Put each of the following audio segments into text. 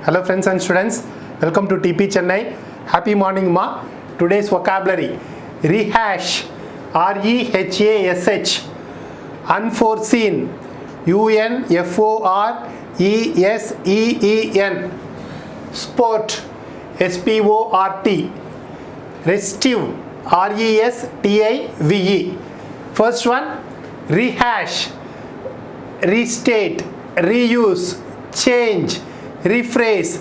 Hello friends and students, welcome to TP Chennai. Happy morning ma. Today's vocabulary, rehash, R-E-H-A-S-H, unforeseen, U-N-F-O-R-E-S-E-E-N, sport, S-P-O-R-T, restive, R-E-S-T-I-V-E. First one, rehash, restate, reuse, change, rephrase.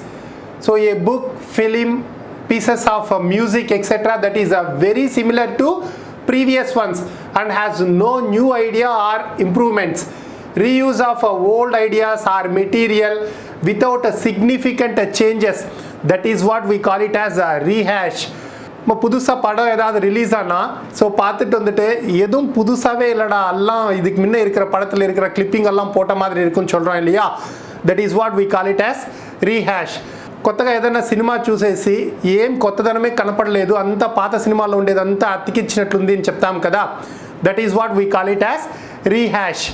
So a book, film, pieces of music, etc. that is very similar to previous ones and has no new idea or improvements. Reuse of old ideas or material without significant changes. That is what we call it as a rehash. புதுசாக படம் ஏதாவது release ஆனால் so பார்த்துட்டு வந்துட்டு எதுவும் புதுசாகவே இல்லைடா எல்லாம் இதுக்கு முன்னே இருக்கிற படத்தில் இருக்கிற கிளிப்பிங் எல்லாம் போட்ட மாதிரி இருக்குன்னு சொல்கிறோம் இல்லையா, that is what we call it as rehash. కొత్తగా ఏదైనా సినిమా చూసేసి ఏం కొత్తదనమే కనపడలేదు, అంత పాత సినిమాలో ఉండేది అంతా అతికిచ్చినట్లుంది అని చెప్తాం కదా, that is what we call it as rehash.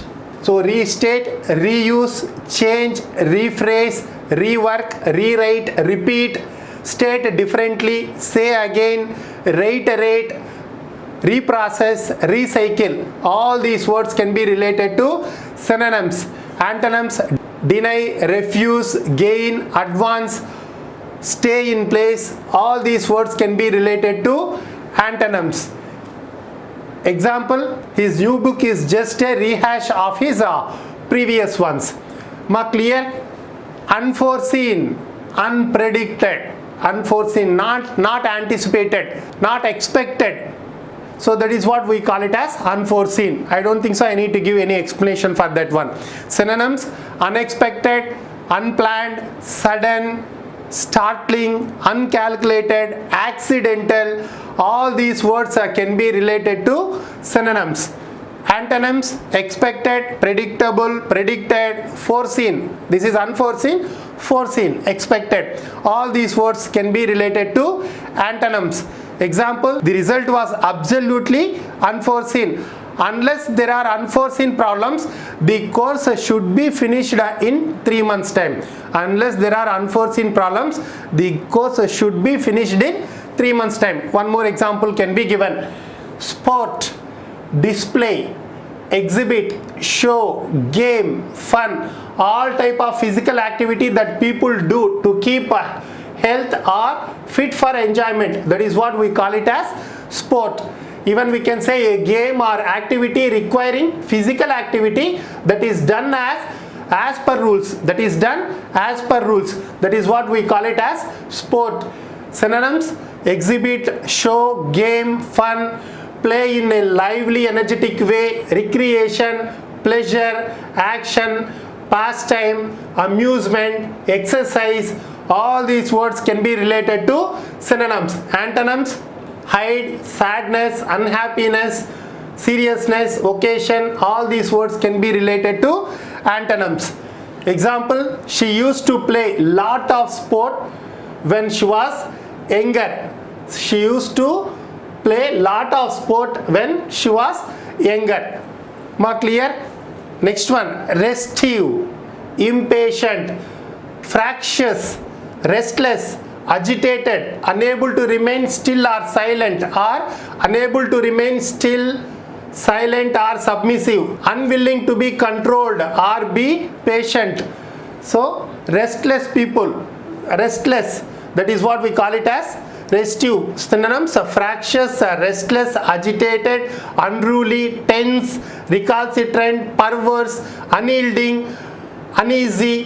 So restate, reuse, change, rephrase, rework, rewrite, repeat, state differently, say again, reiterate, reprocess, recycle. All these words can be related to synonyms. Antonyms, deny, refuse, gain, advance, stay in place. All these words can be related to antonyms. Example, his new book is just a rehash of his previous ones. Ma clear? Unforeseen, unpredicted, unforeseen, not anticipated, not expected. So that is what we call it as unforeseen. I don't think so I need to give any explanation for that one. Synonyms, unexpected, unplanned, sudden, startling, uncalculated, accidental. All these words can be related to synonyms. Antonyms, expected, predictable, predicted, foreseen. This is unforeseen, foreseen, expected. All these words can be related to antonyms. Example, the result was absolutely unforeseen. Unless there are unforeseen problems, the course should be finished in 3 months time. Unless there are unforeseen problems, the course should be finished in 3 months time. One more example can be given. Sport, display, exhibit, show, game, fun, all type of physical activity that people do to keep health or fit for enjoyment. That is what we call it as sport. Even we can say a game or activity requiring physical activity that is done as per rules. That is done as per rules. That is what we call it as sport. Synonyms, exhibit, show, game, fun, play in a lively, energetic way, recreation, pleasure, action, pastime, amusement, exercise. All these words can be related to synonyms. Antonyms, hide, sadness, unhappiness, seriousness, occasion. All these words can be related to antonyms. Example, she used to play lot of sport when she was younger. She used to play lot of sport when she was younger. Ma clear? Next one, restive, impatient, fractious, restless, agitated, unable to remain still or silent, or unable to remain still, silent or submissive, unwilling to be controlled or be patient. So restless people, restless, that is what we call it as restive. Synonyms, fractious, restless, agitated, unruly, tense, recalcitrant, perverse, unyielding, uneasy.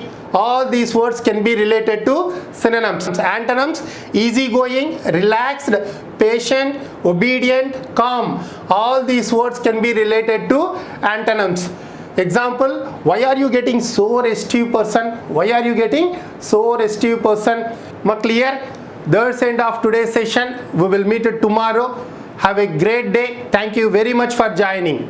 All these words can be related to synonyms. Antonyms, easygoing, relaxed, patient, obedient, calm. All these words can be related to antonyms. Example, why are you getting so restive person? Why are you getting so restive person? Ma clear? That's the end of today's session. We will meet tomorrow. Have a great day. Thank you very much for joining.